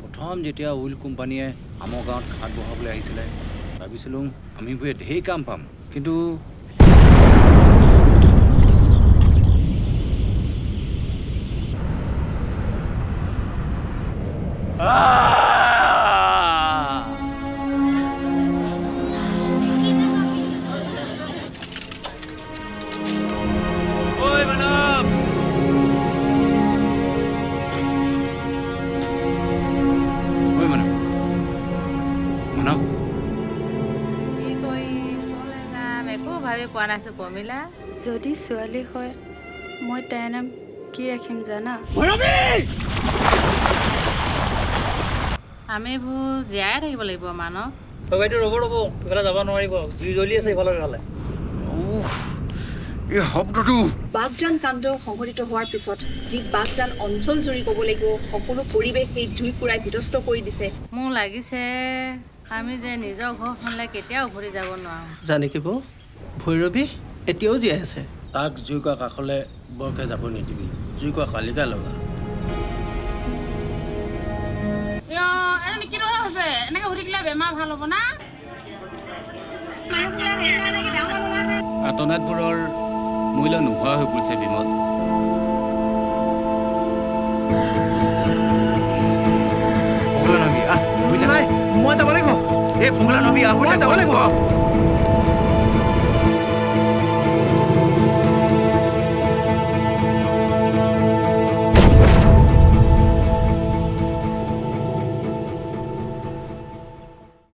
প্ৰথম যেতিয়া অইল কোম্পানীয়ে আমাৰ গাঁৱত খাট বহাবলৈ আহিছিলে ভাবিছিলোঁ আমিবোৰে ঢেৰ কাম পাম কিন্তু পোৱা নাছো পমিলা যদি ছোৱালী হয় মই তাইৰ নাম কি ৰাখিম জানা আমিবোৰ জীয়াই থাকিব লাগিব মানৱ বাইদেউ ৰ'ব ইফালে যাব নোৱাৰিব জুই জ্বলি আছে ইফালে এই শব্দটো বাগজান কাণ্ড সংঘটিত হোৱাৰ পিছত যি বাগজান অঞ্চল জুৰি ক'ব লাগিব সকলো পৰিৱেশ সেই জুই পুৰাই বিধ্বস্ত কৰি দিছে মোৰ লাগিছে আমি যে নিজৰ ঘৰখনলৈ কেতিয়াও উভতি যাব নোৱাৰোঁ জানি কি বৌ ভৈৰৱী এতিয়াও জীয়াই আছে তাক জুইকুৰা কাষলৈ বৰকৈ যাব নিদিবি জুইকুৰা কালিকা লগা এনেকৈ সুধি দিলে বেমাৰ ভাল হ'ব না আতনাতবোৰৰ মূল্য নোহোৱা হৈ পৰিছে বিমল মই যাব লাগিব এই ফুগলা নবী আহোঁতে যাব লাগিব